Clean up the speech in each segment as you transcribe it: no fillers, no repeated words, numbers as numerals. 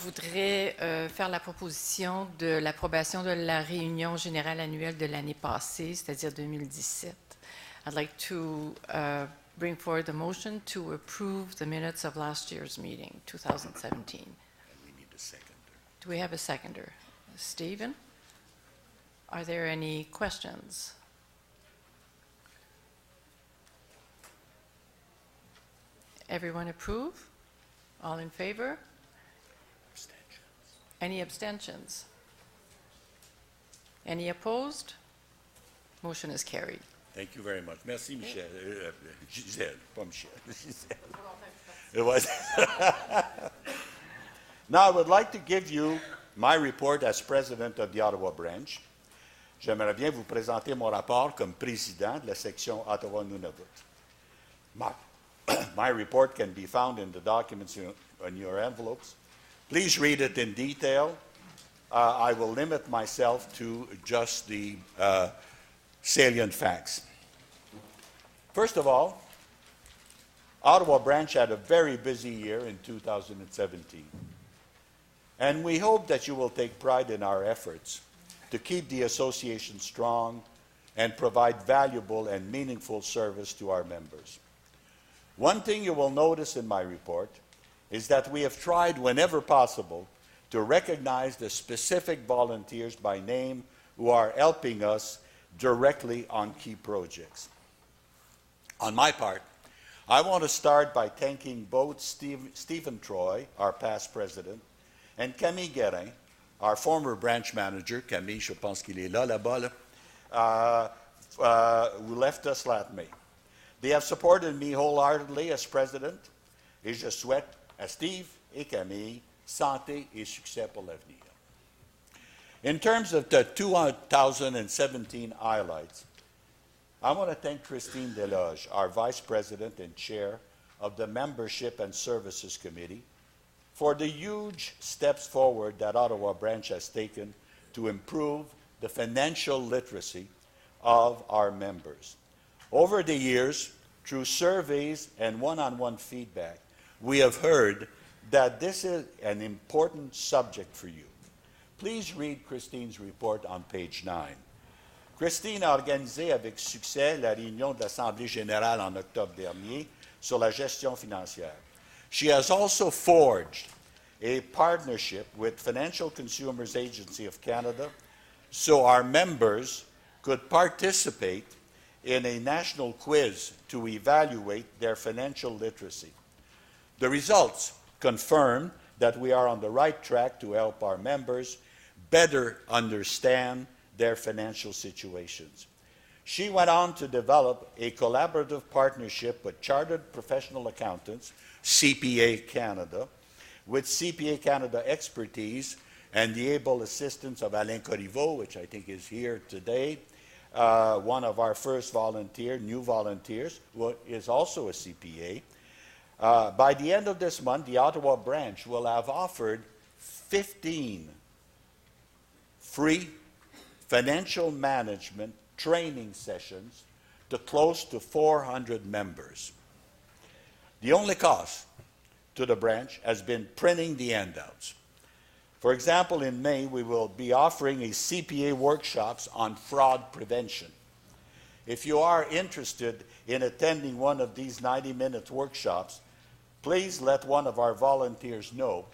voudrais faire la proposition de l'approbation de la réunion générale annuelle de l'année passée, c'est-à-dire 2017. I'd like to bring forward the motion to approve the minutes of last year's meeting, 2017. And we need a seconder. Do we have a seconder? Stephen? Are there any questions? Everyone approve? All in favor? Abstentions. Any abstentions? Any opposed? Motion is carried. Thank you very much. Merci, Michel. Gisèle, pas Michel. Gisèle. It was. Now, I would like to give you my report as president of the Ottawa branch. J'aimerais bien vous présenter mon rapport comme président de la section Ottawa-Nunavut. My report can be found in the documents in your envelopes. Please read it in detail. I will limit myself to just the salient facts. First of all, Ottawa branch had a very busy year in 2017. And we hope that you will take pride in our efforts to keep the association strong and provide valuable and meaningful service to our members. One thing you will notice in my report is that we have tried whenever possible to recognize the specific volunteers by name who are helping us directly on key projects. On my part, I want to start by thanking both Stephen Troy, our past president, and Camille Guérin, our former branch manager. Camille, je pense qu'il est là-bas, who left us last May. They have supported me wholeheartedly as president, et je souhaite à Steve et Camille santé et succès pour l'avenir. In terms of the 2017 highlights, I want to thank Christine Deloge, our vice president and chair of the Membership and Services Committee, for the huge steps forward that Ottawa branch has taken to improve the financial literacy of our members. Over the years, through surveys and one-on-one feedback, we have heard that this is an important subject for you. Please read Christine's report on page 9. Christine a organisé avec succès la réunion de l'Assemblée générale en octobre dernier sur la gestion financière. She has also forged a partnership with Financial Consumers Agency of Canada so our members could participate in a national quiz to evaluate their financial literacy. The results confirm that we are on the right track to help our members better understand their financial situations. She went on to develop a collaborative partnership with Chartered Professional Accountants, CPA Canada, with CPA Canada expertise and the able assistance of Alain Corriveau, which I think is here today, one of our first new volunteers, who is also a CPA. By the end of this month, the Ottawa branch will have offered 15 free financial management training sessions to close to 400 members. The only cost to the branch has been printing the handouts. For example, in May, we will be offering a CPA workshops on fraud prevention. If you are interested in attending one of these 90-minute workshops, please let one of our volunteers know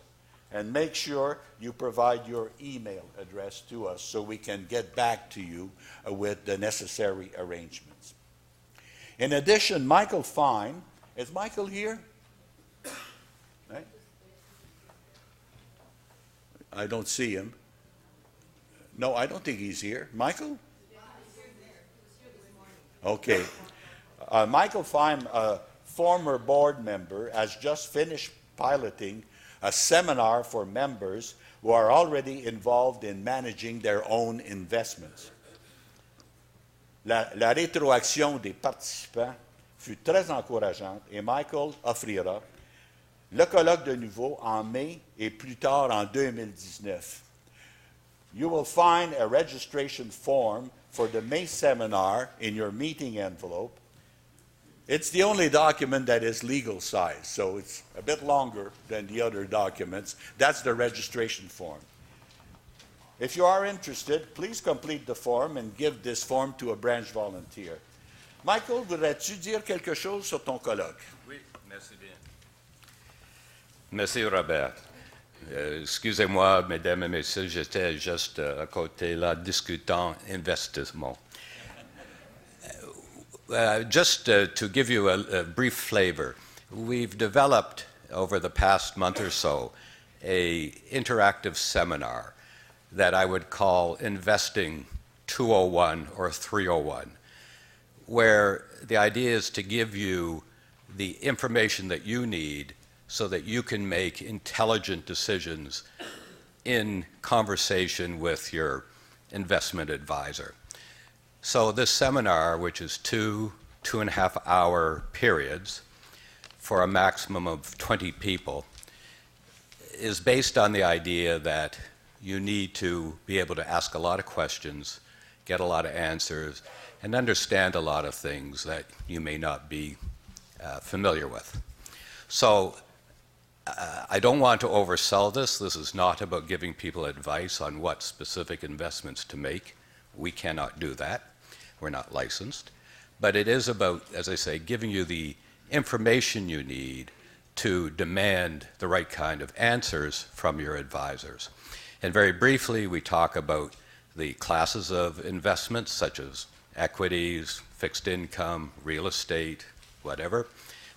and make sure you provide your email address to us so we can get back to you with the necessary arrangements. In addition, Michael Fine, is Michael here? Right? I don't see him. No, I don't think he's here. Michael? Okay. Michael Fine, a former board member, has just finished piloting a seminar for members who are already involved in managing their own investments. La rétroaction des participants fut très encourageante et Michael offrira le colloque de nouveau en mai et plus tard en 2019. You will find a registration form for the May seminar in your meeting envelope. It's the only document that is legal size, so it's a bit longer than the other documents. That's the registration form. If you are interested, please complete the form and give this form to a branch volunteer. Michael, voudrais-tu dire quelque chose sur ton colloque? Oui, merci bien. Merci, Robert. Excusez-moi, mesdames et messieurs, j'étais juste à côté là, discutant investissement. Just to give you a brief flavor, we've developed over the past month or so an interactive seminar that I would call Investing 201 or 301, where the idea is to give you the information that you need so that you can make intelligent decisions in conversation with your investment advisor. So this seminar, which is 2.5 hour periods for a maximum of 20 people, is based on the idea that you need to be able to ask a lot of questions, get a lot of answers, and understand a lot of things that you may not be familiar with. So I don't want to oversell this. This is not about giving people advice on what specific investments to make. We cannot do that. We're not licensed. But it is about, as I say, giving you the information you need to demand the right kind of answers from your advisors. And very briefly, we talk about the classes of investments, such as equities, fixed income, real estate, whatever.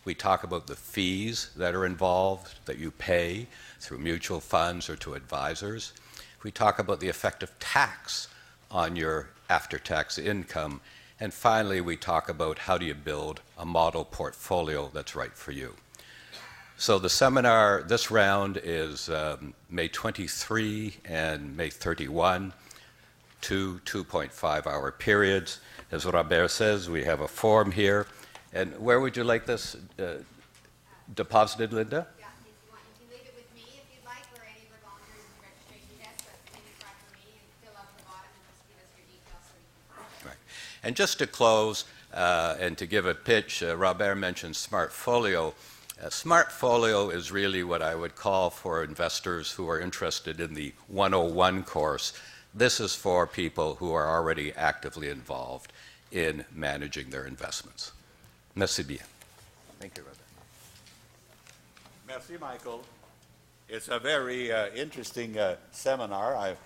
We talk about the fees that are involved that you pay through mutual funds or to advisors. We talk about the effect of tax on your after-tax income. And finally, we talk about how do you build a model portfolio that's right for you. So the seminar, this round is May 23 and May 31, 2.5 hour periods. As Robert says, we have a form here. And where would you like this deposited, Linda? Yeah, if you want, you can leave it with me if you'd like, or any of the volunteers at the registration desk, but maybe try for me and fill out the bottom and just give us your details so we can find it. Right. And just to close and to give a pitch, Robert mentioned Smartfolio. Smartfolio is really what I would call for investors who are interested in the 101 course. This is for people who are already actively involved in managing their investments. Merci bien. Thank you, Robert. Merci, Michael. It's a very interesting seminar.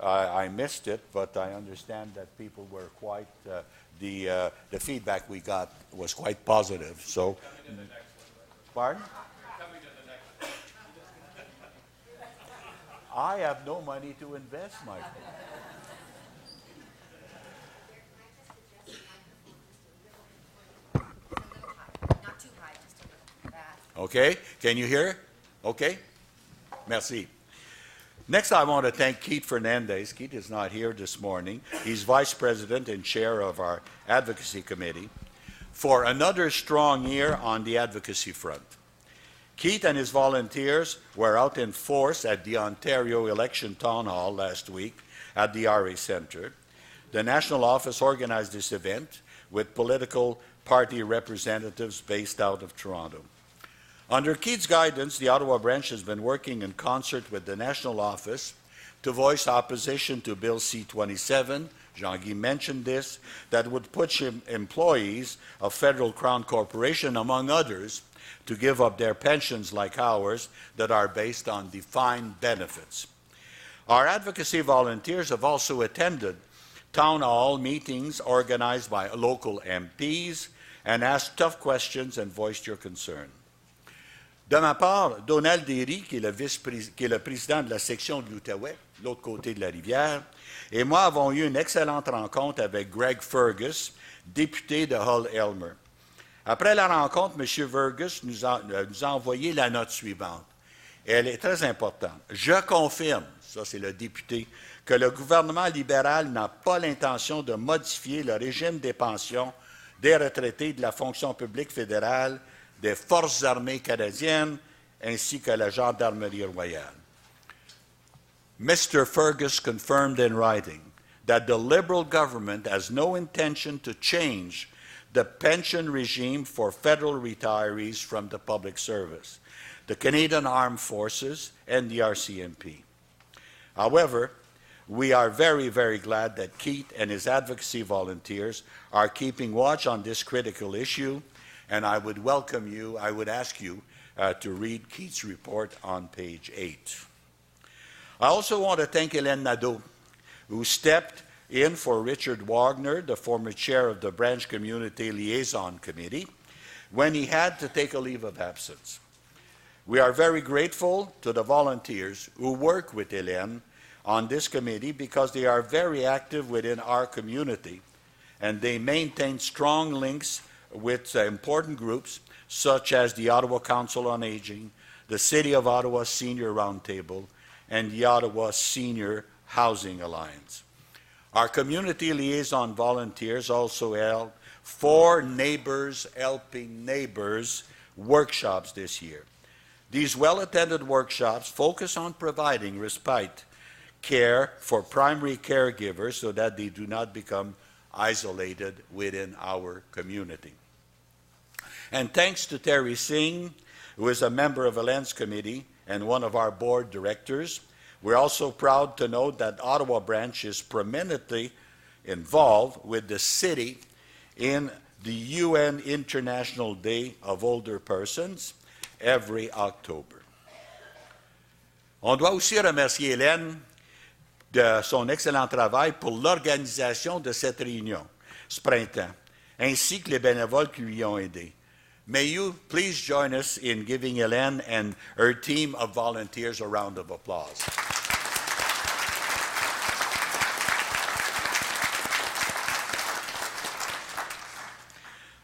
I missed it, but I understand that people were quite, the feedback we got was quite positive. So, Coming to the next one. pardon? Coming to the next one. I have no money to invest, Michael. Not too high, just a little. That. Okay, can you hear? Okay, merci. Next, I want to thank Keith Fernandez. Keith is not here this morning. He's Vice President and Chair of our Advocacy Committee for another strong year on the advocacy front. Keith and his volunteers were out in force at the Ontario Election Town Hall last week at the RA Centre. The national office organized this event with political party representatives based out of Toronto. Under Keith's guidance, the Ottawa branch has been working in concert with the national office to voice opposition to Bill C-27, Jean-Guy mentioned this, that would push employees of Federal Crown Corporation, among others, to give up their pensions like ours that are based on defined benefits. Our advocacy volunteers have also attended town hall meetings organized by local MPs and asked tough questions and voiced your concern. De ma part, Donald Derry, qui est le président de la section de l'Outaouais, de l'autre côté de la rivière, et moi avons eu une excellente rencontre avec Greg Fergus, député de Hull-Elmer. Après la rencontre, M. Fergus nous a envoyé la note suivante. Et elle est très importante. Je confirme, ça c'est le député, que le gouvernement libéral n'a pas l'intention de modifier le régime des pensions des retraités de la fonction publique fédérale, des Forces armées canadiennes, ainsi que la Gendarmerie royale. Mr. Fergus confirmed in writing that the Liberal government has no intention to change the pension regime for federal retirees from the public service, the Canadian Armed Forces, and the RCMP. However, we are very, very glad that Keith and his advocacy volunteers are keeping watch on this critical issue, and I would ask you to read Keith's report on page 8. I also want to thank Hélène Nadeau, who stepped in for Richard Wagner, the former chair of the Branch Community Liaison Committee, when he had to take a leave of absence. We are very grateful to the volunteers who work with Hélène on this committee because they are very active within our community and they maintain strong links with important groups such as the Ottawa Council on Aging, the City of Ottawa Senior Roundtable, and the Ottawa Senior Housing Alliance. Our community liaison volunteers also held 4 Neighbors Helping Neighbors workshops this year. These well-attended workshops focus on providing respite care for primary caregivers so that they do not become isolated within our community. And thanks to Terry Singh, who is a member of Hélène's committee and one of our board directors, we're also proud to note that Ottawa Branch is prominently involved with the city in the UN International Day of Older Persons every October. On doit aussi remercier Hélène de son excellent travail pour l'organisation de cette réunion ce printemps, ainsi que les bénévoles qui lui ont aidé. May you please join us in giving Hélène and her team of volunteers a round of applause.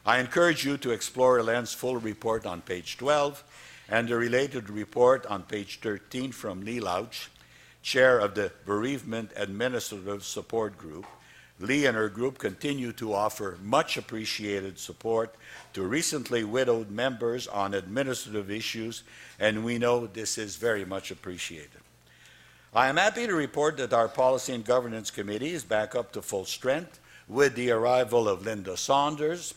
I encourage you to explore Hélène's full report on page 12 and the related report on page 13 from Lee Lauch, chair of the Bereavement Administrative Support Group. Lee and her group continue to offer much appreciated support to recently widowed members on administrative issues, and we know this is very much appreciated. I am happy to report that our Policy and Governance Committee is back up to full strength with the arrival of Linda Saunders.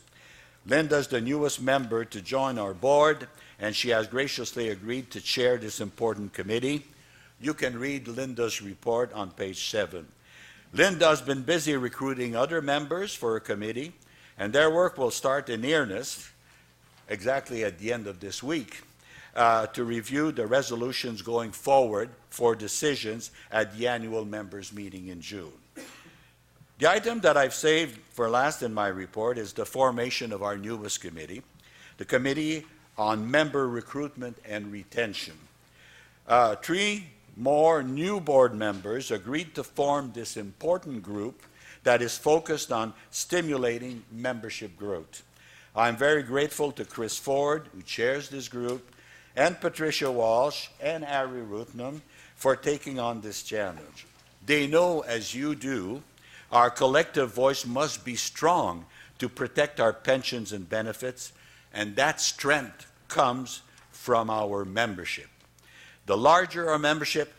Linda is the newest member to join our board, and she has graciously agreed to chair this important committee. You can read Linda's report on page 7. Linda has been busy recruiting other members for her committee, and their work will start in earnest exactly at the end of this week to review the resolutions going forward for decisions at the annual members' meeting in June. The item that I've saved for last in my report is the formation of our newest committee, the Committee on Member Recruitment and Retention. 3 more new board members agreed to form this important group that is focused on stimulating membership growth. I'm very grateful to Chris Ford, who chairs this group, and Patricia Walsh and Harry Ruthnam for taking on this challenge. They know, as you do, our collective voice must be strong to protect our pensions and benefits, and that strength comes from our membership. The larger our membership,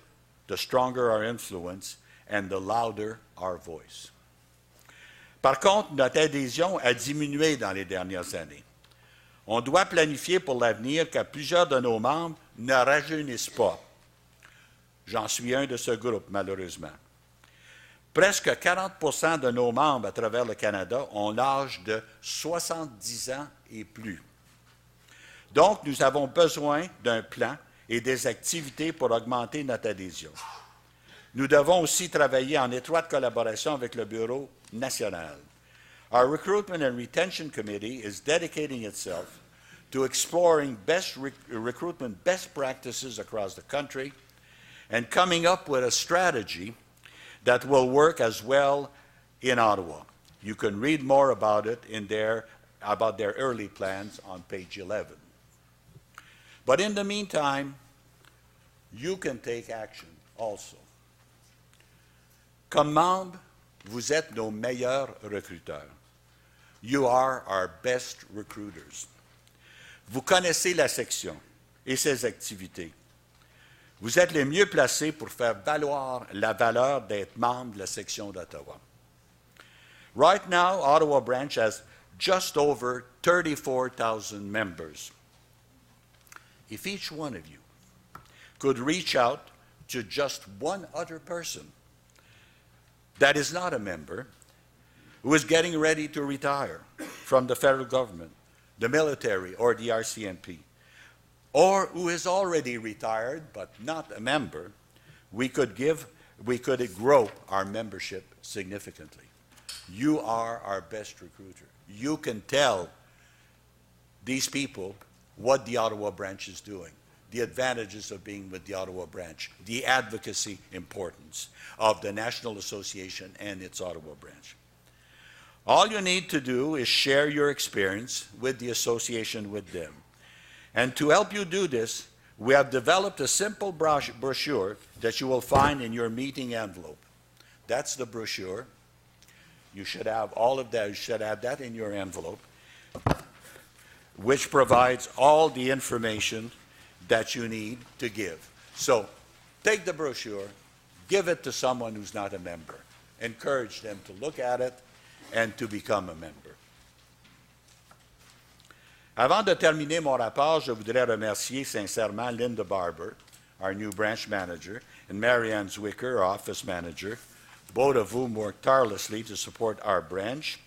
the stronger our influence, and the louder our voice. Par contre, notre adhésion a diminué dans les dernières années. On doit planifier pour l'avenir car plusieurs de nos membres ne rajeunissent pas. J'en suis un de ce groupe, malheureusement. Presque 40% de nos membres à travers le Canada ont l'âge de 70 ans et plus. Donc, nous avons besoin d'un plan et des activités pour augmenter notre adhésion. Nous devons aussi travailler en étroite collaboration avec le Bureau national. Our Recruitment and Retention Committee is dedicating itself to exploring recruitment best practices across the country and coming up with a strategy that will work as well in Ottawa. You can read more about it about their early plans on page 11. But in the meantime, you can take action also. Comme membre, vous êtes nos meilleurs recruteurs. You are our best recruiters. Vous connaissez la section et ses activités. Vous êtes les mieux placés pour faire valoir la valeur d'être membre de la section d'Ottawa. Right now, Ottawa Branch has just over 34,000 members. If each one of you could reach out to just one other person that is not a member, who is getting ready to retire from the federal government, the military, or the RCMP, or who is already retired but not a member, we could grow our membership significantly. You are our best recruiter. You can tell these people what the Ottawa branch is doing, the advantages of being with the Ottawa branch, the advocacy importance of the National Association and its Ottawa branch. All you need to do is share your experience with the association with them. And to help you do this, we have developed a simple brochure that you will find in your meeting envelope. That's the brochure. You should have all of that. You should have that in your envelope, which provides all the information that you need to give. So take the brochure, give it to someone who's not a member. Encourage them to look at it and to become a member. Avant de terminer mon rapport, je voudrais remercier sincèrement Linda Barber, our new branch manager, and Marianne Zwicker, our office manager, both of whom work tirelessly to support our branch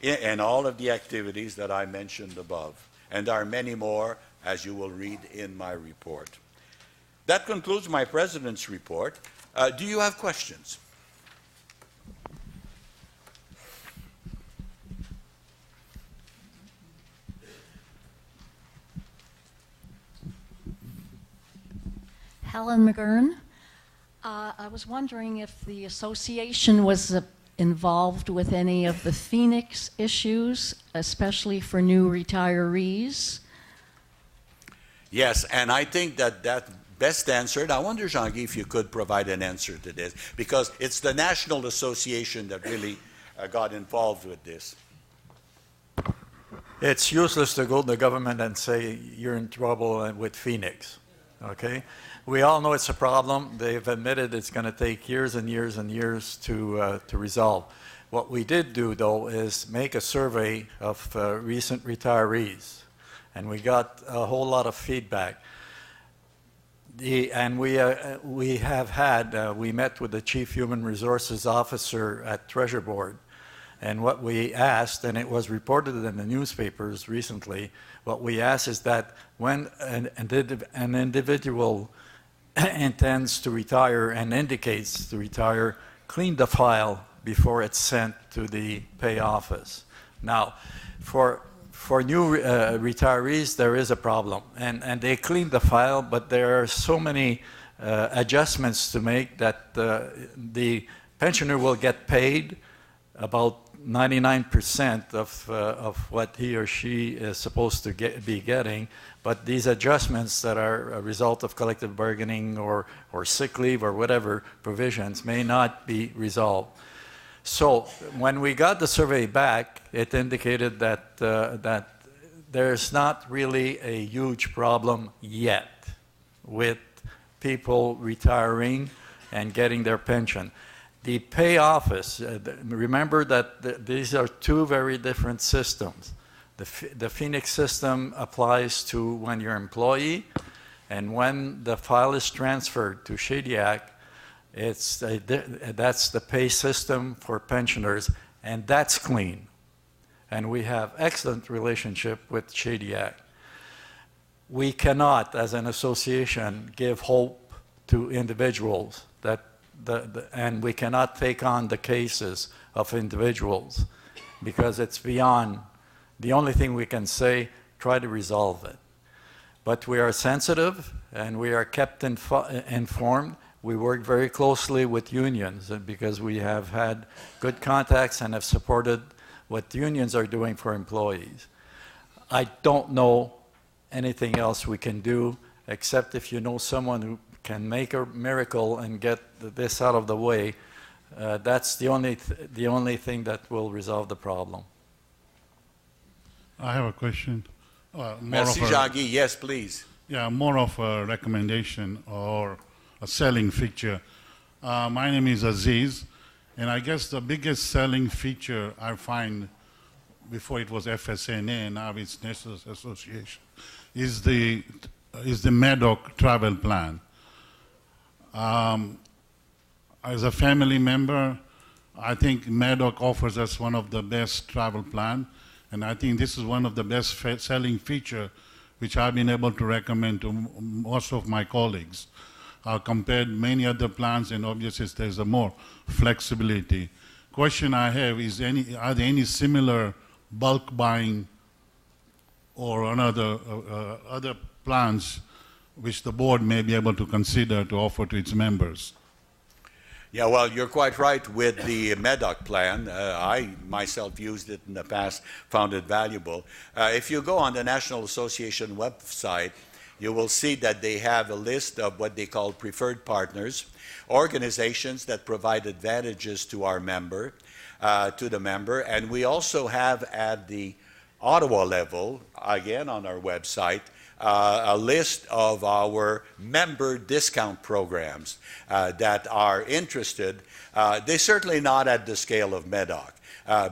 and all of the activities that I mentioned above. And there are many more, as you will read in my report. That concludes my President's report. Do you have questions? Helen McGurn. I was wondering if the association was involved with any of the Phoenix issues, especially for new retirees. Yes, and I think that best answered. I wonder, Jean-Guy, if you could provide an answer to this, because it's the National Association that really got involved with this. It's useless to go to the government and say you're in trouble with Phoenix, okay? We all know it's a problem. They've admitted it's going to take years and years and years to resolve. What we did do, though, is make a survey of recent retirees, and we got a whole lot of feedback. And we met with the Chief Human Resources Officer at Treasury Board, and what we asked, and it was reported in the newspapers recently, what we asked is that when an individual intends to retire and indicates to retire, clean the file before it's sent to the pay office. Now, for new retirees, there is a problem, and they clean the file, but there are so many adjustments to make that the pensioner will get paid about 99% of what he or she is supposed to be getting, but these adjustments that are a result of collective bargaining or sick leave or whatever provisions may not be resolved. So when we got the survey back, it indicated that there's not really a huge problem yet with people retiring and getting their pension. The pay office, remember that these are two very different systems. The Phoenix system applies to when you're an employee, and when the file is transferred to Shediac, that's the pay system for pensioners, and that's clean. And we have excellent relationship with Shediac. We cannot, as an association, give hope to individuals that and we cannot take on the cases of individuals because it's beyond. The only thing we can say, try to resolve it. But we are sensitive and we are kept informed. We work very closely with unions because we have had good contacts and have supported what unions are doing for employees. I don't know anything else we can do except if you know someone who can make a miracle and get this out of the way. That's the only thing that will resolve the problem. I have a question. Merci, Jean-Guy. Yes, please. Yeah, more of a recommendation or a selling feature. My name is Aziz, and I guess the biggest selling feature I find before it was FSNA, now it's Nurses Association, is the MEDOC travel plan. As a family member, I think MEDOC offers us one of the best travel plan, and I think this is one of the best selling feature which I've been able to recommend to most of my colleagues. Compared many other plans, and obviously there's a more flexibility. Question I have is, are there any similar bulk buying or another other plans which the board may be able to consider to offer to its members? Yeah, well, you're quite right with the MEDOC plan. I myself used it in the past, found it valuable. If you go on the National Association website, you will see that they have a list of what they call preferred partners, organizations that provide advantages to our member, and we also have at the Ottawa level, again on our website, a list of our member discount programs that are interested. They're certainly not at the scale of MEDOC,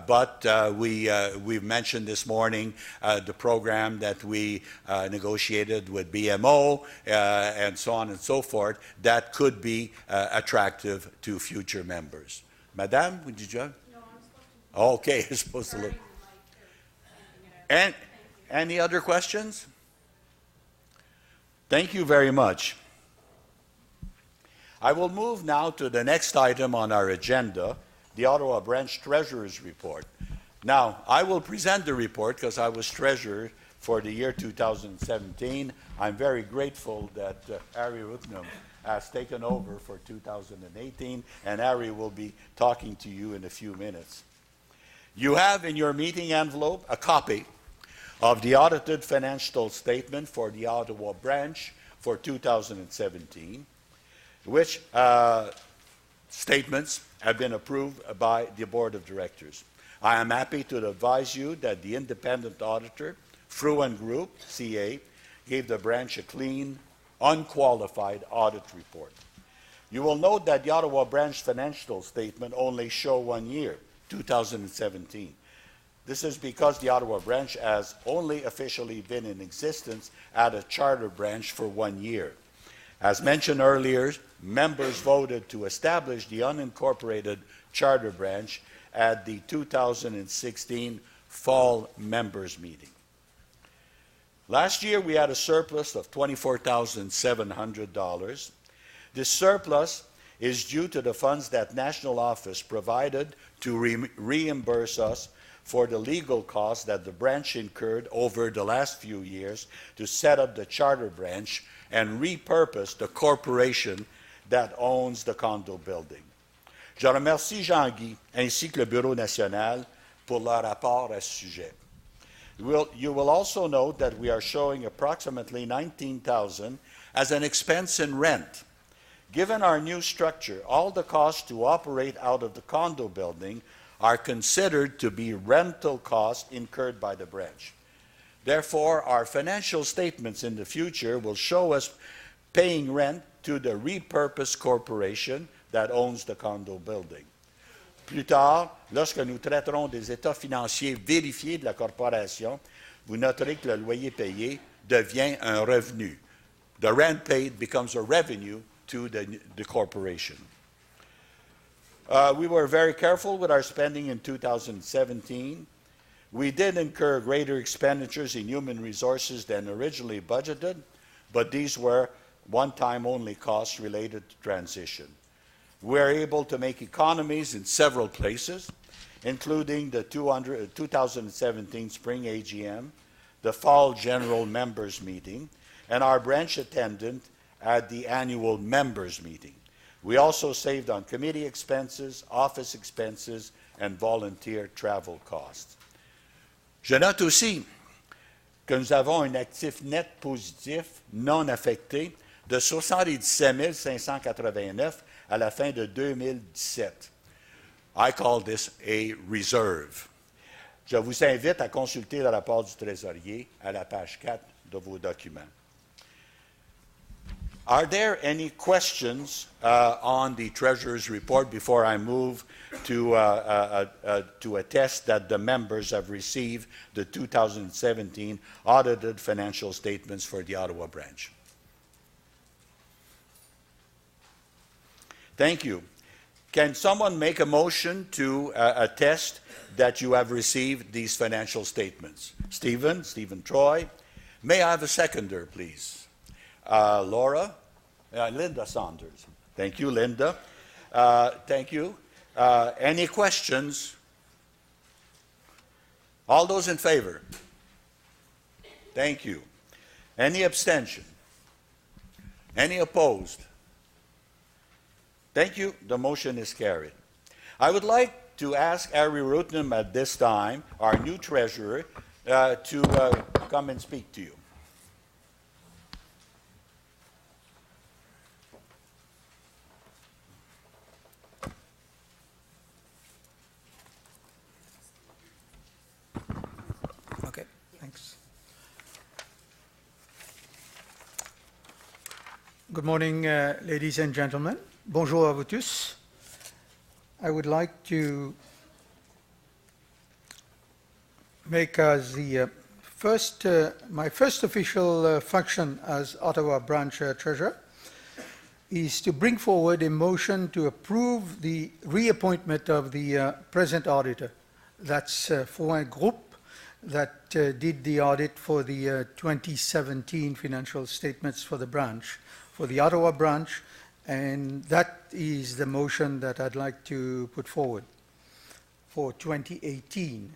but we've mentioned this morning the program that we negotiated with BMO and so on and so forth that could be attractive to future members. Madame, would you join? No, I'm supposed to. Okay, you're supposed to look. And any other questions? Thank you very much. I will move now to the next item on our agenda, the Ottawa Branch Treasurer's Report. Now, I will present the report because I was treasurer for the year 2017. I'm very grateful that Harry Whitnam has taken over for 2018, and Harry will be talking to you in a few minutes. You have in your meeting envelope a copy of the audited financial statement for the Ottawa branch for 2017, which statements have been approved by the Board of Directors. I am happy to advise you that the independent auditor, Fruin Group, CA, gave the branch a clean, unqualified audit report. You will note that the Ottawa branch financial statement only show 1 year, 2017. This is because the Ottawa branch has only officially been in existence at a charter branch for 1 year. As mentioned earlier, members voted to establish the unincorporated charter branch at the 2016 fall members meeting. Last year, we had a surplus of $24,700. This surplus is due to the funds that National Office provided to reimburse us for the legal costs that the branch incurred over the last few years to set up the charter branch and repurpose the corporation that owns the condo building. Je remercie Jean-Guy ainsi que le Bureau national pour leur rapport à ce sujet. You will also note that we are showing approximately $19,000 as an expense in rent. Given our new structure, all the costs to operate out of the condo building are considered to be rental costs incurred by the branch. Therefore, our financial statements in the future will show us paying rent to the repurposed corporation that owns the condo building. Plus tard, lorsque nous traiterons des états financiers vérifiés de la corporation, vous noterez que le loyer payé devient un revenu. The rent paid becomes a revenue to the corporation. We were very careful with our spending in 2017. We did incur greater expenditures in human resources than originally budgeted, but these were one-time only costs related to transition. We were able to make economies in several places, including the 2017 spring AGM, the fall general members meeting, and our branch attendant at the annual members meeting. We also saved on committee expenses, office expenses, and volunteer travel costs. Je note aussi que nous avons un actif net positif non affecté de 77 589 à la fin de 2017. I call this a reserve. Je vous invite à consulter le rapport du trésorier à la page 4 de vos documents. Are there any questions on the Treasurer's report before I move to attest that the members have received the 2017 audited financial statements for the Ottawa branch. Thank you. Can someone make a motion to attest that you have received these financial statements? Stephen Troy. May I have a seconder, please? Laura? Linda Saunders. Thank you, Linda. Thank you. Any questions? All those in favor? Thank you. Any abstention? Any opposed? Thank you. The motion is carried. I would like to ask Harry Rutnam at this time, our new treasurer, to come and speak to you. Okay, thanks. Good morning, ladies and gentlemen. Bonjour à vous tous. I would like to make as the my first official function as Ottawa branch treasurer is to bring forward a motion to approve the reappointment of the present auditor. That's for a group that did the audit for the 2017 financial statements for the branch, for the Ottawa branch, and that is the motion that I'd like to put forward for 2018.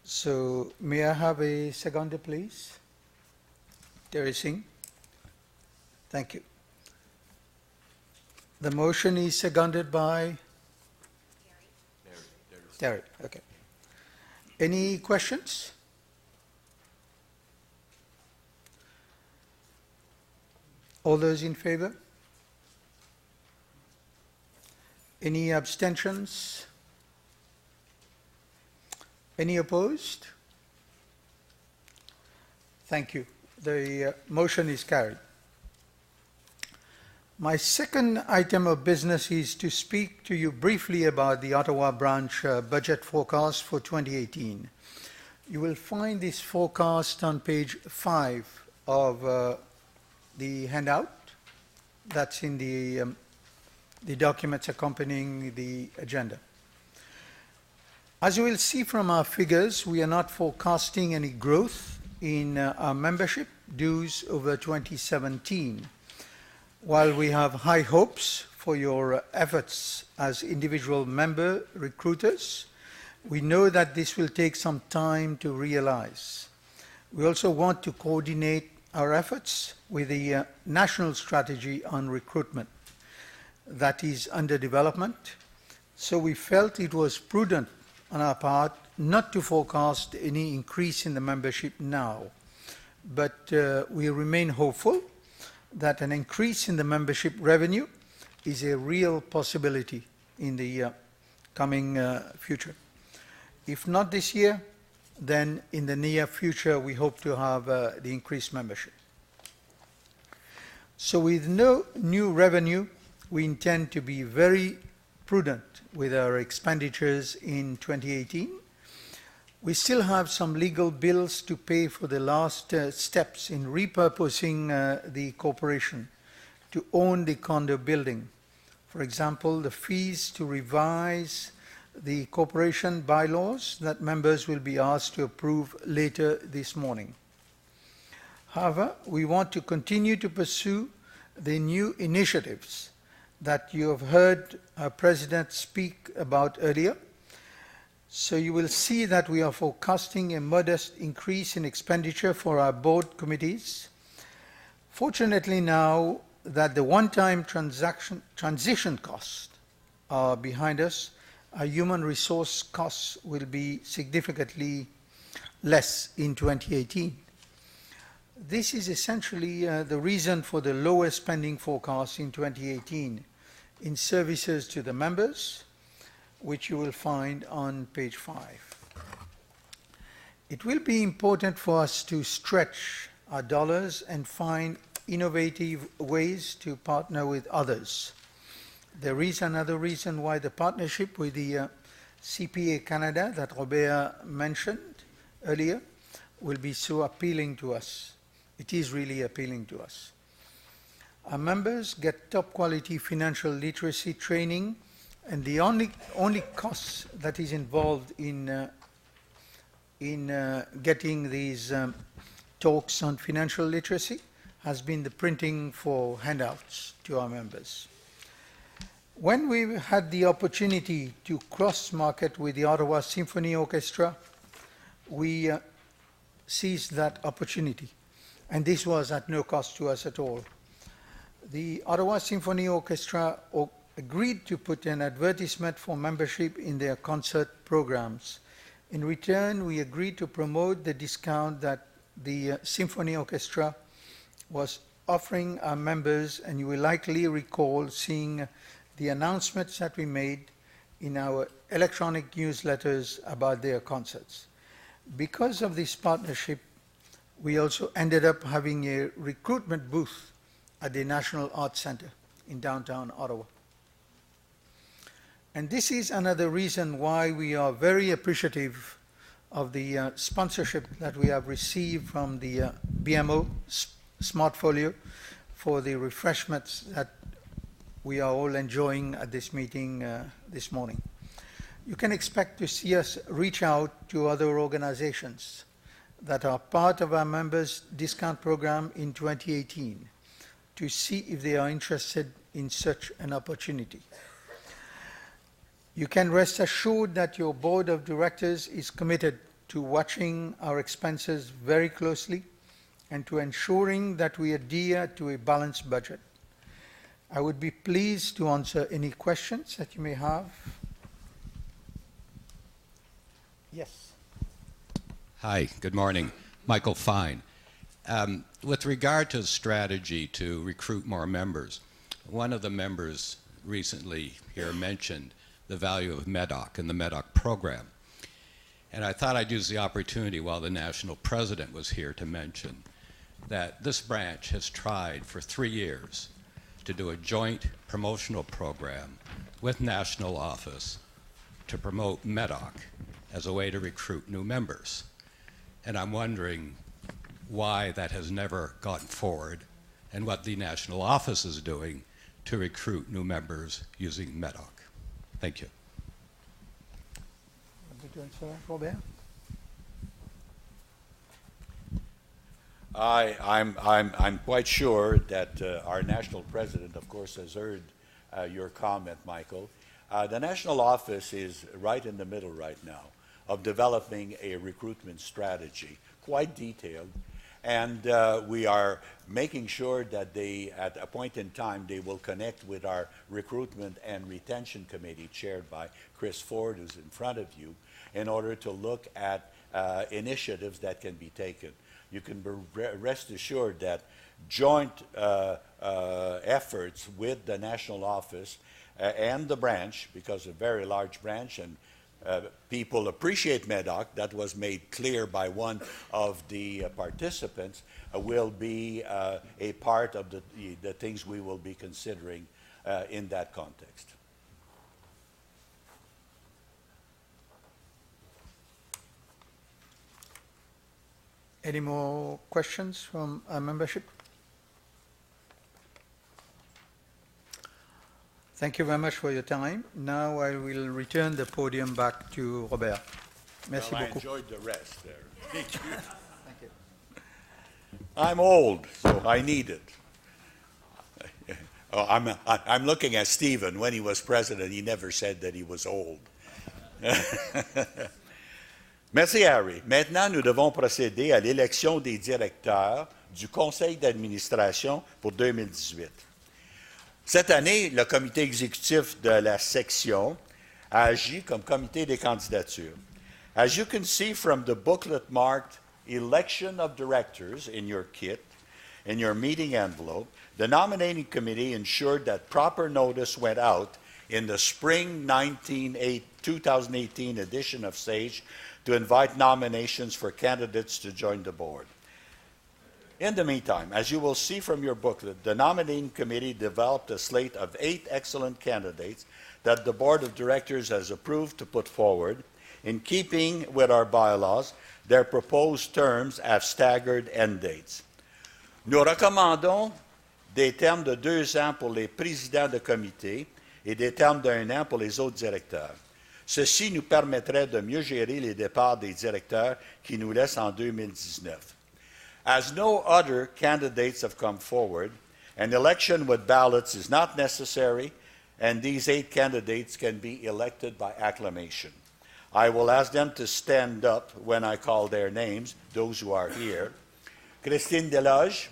So may I have a seconder, please? Terry Singh. Thank you. The motion is seconded by? Terry. Okay. Any questions? All those in favor? Any abstentions? Any opposed? Thank you. The motion is carried. My second item of business is to speak to you briefly about the Ottawa branch budget forecast for 2018. You will find this forecast on page 5 of the handout that's in the documents accompanying the agenda. As you will see from our figures, we are not forecasting any growth in our membership dues over 2017. While we have high hopes for your efforts as individual member recruiters, we know that this will take some time to realize. We also want to coordinate our efforts with the national strategy on recruitment that is under development, so we felt it was prudent on our part not to forecast any increase in the membership now, but we remain hopeful that an increase in the membership revenue is a real possibility in the coming future. If not this year, then in the near future we hope to have the increased membership. So with no new revenue, we intend to be very prudent with our expenditures in 2018. We still have some legal bills to pay for the last steps in repurposing the corporation to own the condo building. For example, the fees to revise the corporation bylaws that members will be asked to approve later this morning. However, we want to continue to pursue the new initiatives that you have heard our President speak about earlier. So you will see that we are forecasting a modest increase in expenditure for our board committees. Fortunately, now that the one-time transition costs are behind us, our human resource costs will be significantly less in 2018. This is essentially the reason for the lower spending forecast in 2018 in services to the members, which you will find on page 5. It will be important for us to stretch our dollars and find innovative ways to partner with others. There is another reason why the partnership with the CPA Canada that Robert mentioned earlier will be so appealing to us. It is really appealing to us. Our members get top quality financial literacy training, and the only cost that is involved in getting these talks on financial literacy has been the printing for handouts to our members. When we had the opportunity to cross-market with the Ottawa Symphony Orchestra, we seized that opportunity, and this was at no cost to us at all. The Ottawa Symphony Orchestra agreed to put an advertisement for membership in their concert programs. In return, we agreed to promote the discount that the Symphony Orchestra was offering our members, and you will likely recall seeing the announcements that we made in our electronic newsletters about their concerts. Because of this partnership, we also ended up having a recruitment booth at the National Arts Centre in downtown Ottawa. And this is another reason why we are very appreciative of the sponsorship that we have received from the BMO Smartfolio for the refreshments that we are all enjoying at this meeting this morning. You can expect to see us reach out to other organizations that are part of our members' discount program in 2018 to see if they are interested in such an opportunity. You can rest assured that your board of directors is committed to watching our expenses very closely and to ensuring that we adhere to a balanced budget. I would be pleased to answer any questions that you may have. Yes. Hi, good morning. Michael Fine. With regard to strategy to recruit more members, one of the members recently here mentioned the value of MEDOC and the MEDOC program. And I thought I'd use the opportunity while the national president was here to mention that this branch has tried for 3 years to do a joint promotional program with national office to promote MEDOC as a way to recruit new members. And I'm wondering why that has never gotten forward and what the national office is doing to recruit new members using MEDOC. Thank you. Robert? I'm quite sure that our national president, of course, has heard your comment, Michael. The national office is right in the middle right now of developing a recruitment strategy, quite detailed, and we are making sure that they, at a point in time, they will connect with our recruitment and retention committee chaired by Chris Ford, who's in front of you, in order to look at initiatives that can be taken. You can rest assured that joint efforts with the national office and the branch, because a very large branch, and people appreciate MEDOC, that was made clear by one of the participants, will be a part of the things we will be considering in that context. Any more questions from our membership? Thank you very much for your time. Now I will return the podium back to Robert. Merci Well, I beaucoup. enjoyed the rest there. Thank you. Thank you. I'm old, so I need it. Oh, I'm looking at Stephen. When he was president, he never said that he was old. Merci, Harry. Maintenant, nous devons procéder à l'élection des directeurs du conseil d'administration pour 2018. Cette année, le comité exécutif de la section a agi comme comité des candidatures. As you can see from the booklet marked Election of Directors in your kit, in your meeting envelope, the nominating committee ensured that proper notice went out in the spring 2018 edition of SAGE to invite nominations for candidates to join the board. In the meantime, as you will see from your booklet, the nominating committee developed a slate of 8 excellent candidates that the board of directors has approved to put forward. In keeping with our bylaws, their proposed terms have staggered end dates. Nous recommandons des termes de 2 ans pour les présidents de comité et des termes d'1 an pour les autres directeurs. Ceci nous permettrait de mieux gérer les départs des directeurs qui nous laissent en 2019. As no other candidates have come forward, an election with ballots is not necessary, and these 8 candidates can be elected by acclamation. I will ask them to stand up when I call their names, those who are here. Christine Deloge.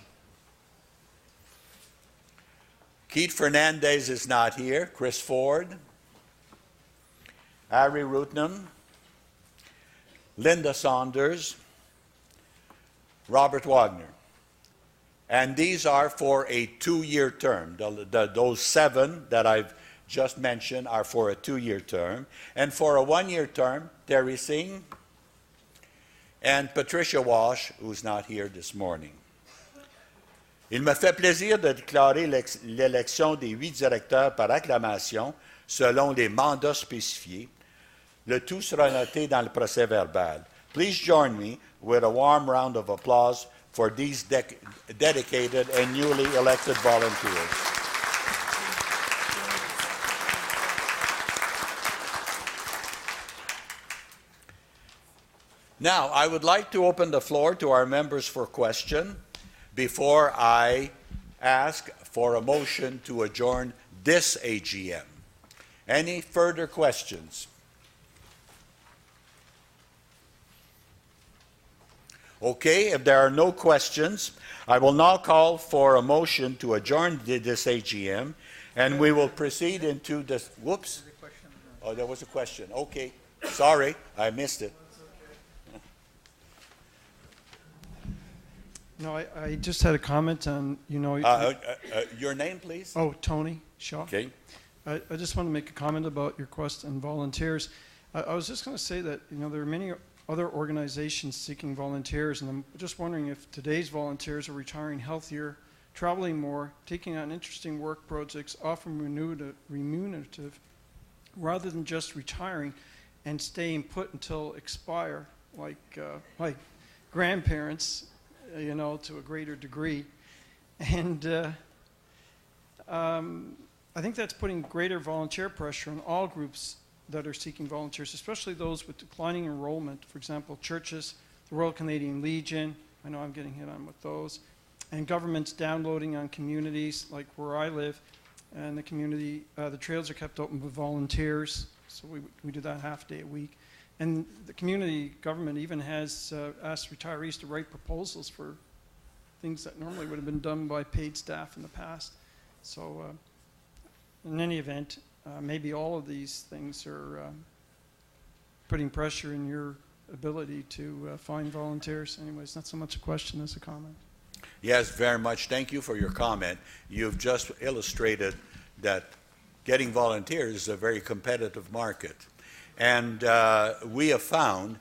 Keith Fernandez is not here. Chris Ford. Harry Rootnam. Linda Saunders. Robert Wagner. And these are for a 2-year term. Those 7 that I've just mentioned are for a 2-year term. And for a 1-year term, Terry Singh and Patricia Walsh, who's not here this morning. Il me fait plaisir de déclarer l'élection des 8 directeurs par acclamation selon les mandats spécifiés. Le tout sera noté dans le procès verbal. Please join me with a warm round of applause for these dedicated and newly elected volunteers. Now, I would like to open the floor to our members for question before I ask for a motion to adjourn this AGM. Any further questions? Okay, if there are no questions, I will now call for a motion to adjourn this AGM, and we will proceed into this. Whoops. Oh, there was a question. Okay. Sorry, I missed it. No, I just had a comment on, Your name, please? Oh, Tony Shaw. Okay. I just want to make a comment about your quest and volunteers. I was just going to say that, there are many other organizations seeking volunteers, and I'm just wondering if today's volunteers are retiring healthier, traveling more, taking on interesting work projects, often remunerative, rather than just retiring and staying put until expire, like my grandparents, to a greater degree. And I think that's putting greater volunteer pressure on all groups that are seeking volunteers, especially those with declining enrollment. For example, churches, the Royal Canadian Legion, I know I'm getting hit on with those, and governments downloading on communities like where I live, and the community, the trails are kept open with volunteers, so we do that half day a week. And the community government even has asked retirees to write proposals for things that normally would have been done by paid staff in the past. So in any event, maybe all of these things are putting pressure in your ability to find volunteers. Anyways, not so much a question as a comment. Yes, very much. Thank you for your comment. You've just illustrated that getting volunteers is a very competitive market. And we have found,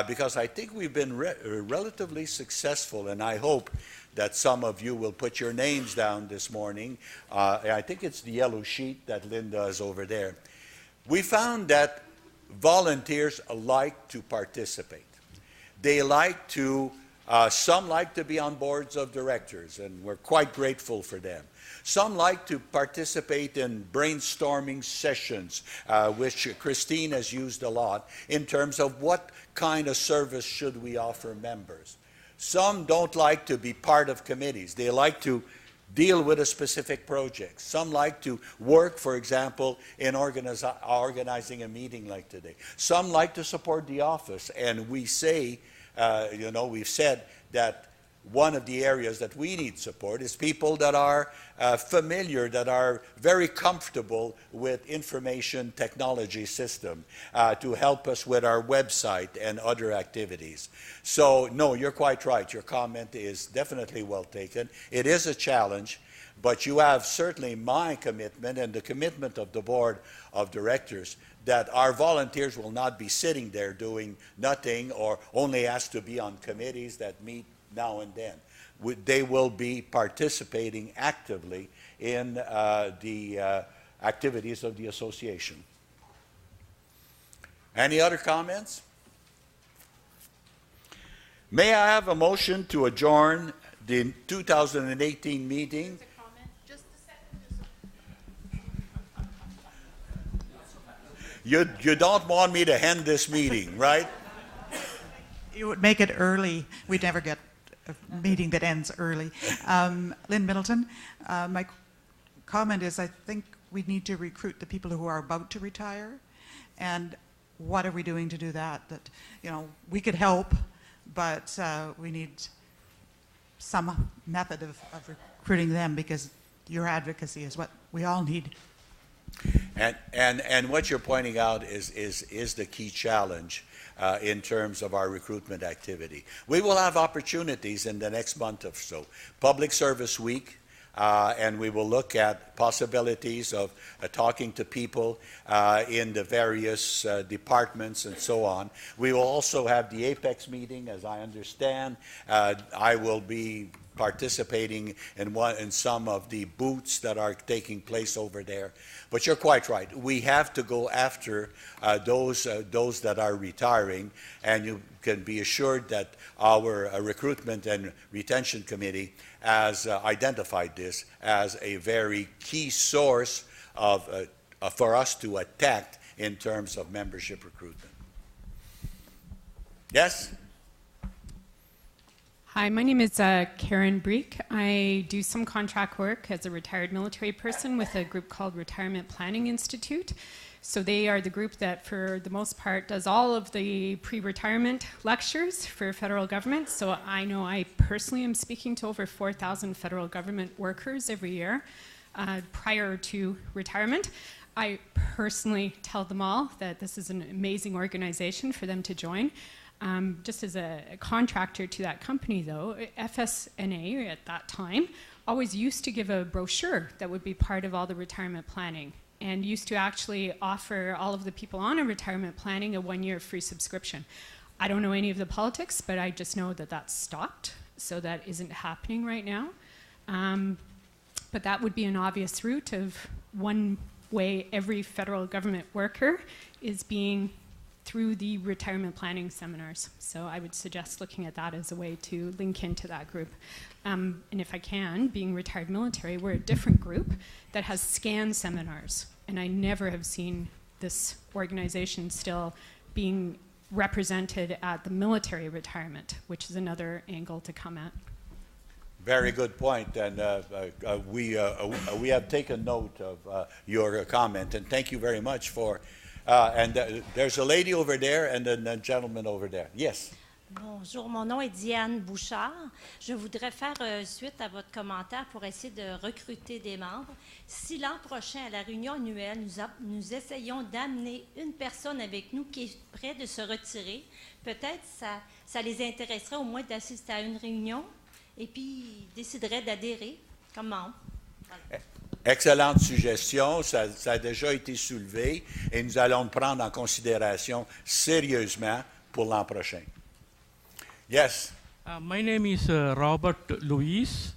because I think we've been relatively successful, and I hope that some of you will put your names down this morning. I think it's the yellow sheet that Linda is over there. We found that volunteers like to participate. They like to, some like to be on boards of directors, and we're quite grateful for them. Some like to participate in brainstorming sessions, which Christine has used a lot, in terms of what kind of service should we offer members. Some don't like to be part of committees. They like to deal with a specific project. Some like to work, for example, in organizing a meeting like today. Some like to support the office, and we say, we've said that one of the areas that we need support is people that are familiar, that are very comfortable with information technology system to help us with our website and other activities. So, no, you're quite right. Your comment is definitely well taken. It is a challenge, but you have certainly my commitment and the commitment of the board of directors that our volunteers will not be sitting there doing nothing or only asked to be on committees that meet now and then. They will be participating actively in the activities of the association. Any other comments? May I have a motion to adjourn the 2018 meeting? You don't want me to end this meeting, right? You would make it early. We'd never get a meeting that ends early. Lynn Middleton, my comment is I think we need to recruit the people who are about to retire. And what are we doing to do that? That, you know, we could help, but we need some method of recruiting them, because your advocacy is what we all need. And what you're pointing out is the key challenge in terms of our recruitment activity. We will have opportunities in the next month or so. Public Service Week, and we will look at possibilities of talking to people in the various departments and so on. We will also have the Apex meeting, as I understand. I will be participating in some of the booths that are taking place over there. But you're quite right. We have to go after those that are retiring, and you can be assured that our Recruitment and Retention Committee has identified this as a very key source for us to attack in terms of membership recruitment. Yes? Hi, my name is Karen Breek. I do some contract work as a retired military person with a group called Retirement Planning Institute. So they are the group that, for the most part, does all of the pre-retirement lectures for federal government. So I know I personally am speaking to over 4,000 federal government workers every year prior to retirement. I personally tell them all that this is an amazing organization for them to join. Just as a contractor to that company, though, FSNA at that time always used to give a brochure that would be part of all the retirement planning, and used to actually offer all of the people on a retirement planning a 1-year free subscription. I don't know any of the politics, but I just know that that's stopped, so that isn't happening right now. But that would be an obvious route of one way every federal government worker is being through the retirement planning seminars. So I would suggest looking at that as a way to link into that group. And if I can, being retired military, we're a different group that has SCAN seminars. And I never have seen this organization still being represented at the military retirement, which is another angle to come at. Very good point, and we have taken note of your comment, and thank you very much for. There's a lady over there and then a gentleman over there. Yes. Bonjour, mon nom est Diane Bouchard. Je voudrais faire suite à votre commentaire pour essayer de recruter des membres. Si l'an prochain, à la réunion annuelle, nous essayons d'amener une personne avec nous qui est prête de se retirer, peut-être ça les intéresserait au moins d'assister à une réunion et puis déciderait d'adhérer comme membre. Voilà. Excellente suggestion, ça a déjà été soulevé et nous allons le prendre en considération sérieusement pour l'an prochain. Yes. My name is Robert Louis.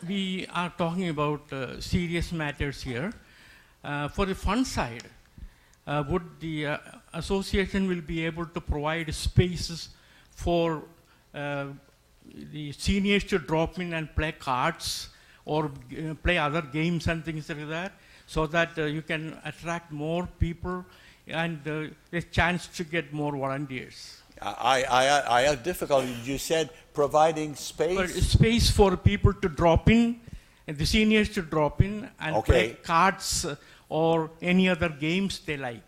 We are talking about serious matters here. For the fund side, would the association will be able to provide spaces for the seniors to drop in and play cards or play other games and things like that, so that you can attract more people and a chance to get more volunteers? I have difficulty. You said providing space? Space for people to drop in, and the seniors to drop in and play cards or any other games they like.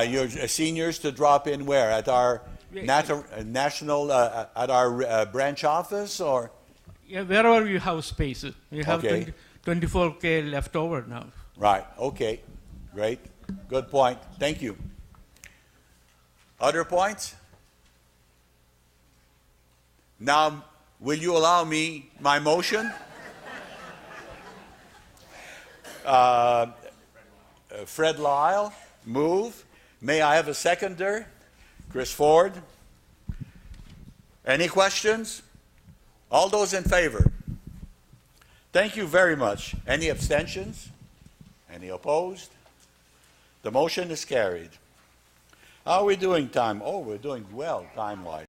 Your seniors to drop in where? At our national, at our branch office, or? Yeah, wherever you have spaces. You have 24K left over now. Right, okay, great, good point, thank you. Other points? Now, will you allow me my motion? Fred Lyle, move. May I have a seconder? Chris Ford. Any questions? All those in favor? Thank you very much. Any abstentions? Any opposed? The motion is carried. How are we doing time? Oh, we're doing well time-wise.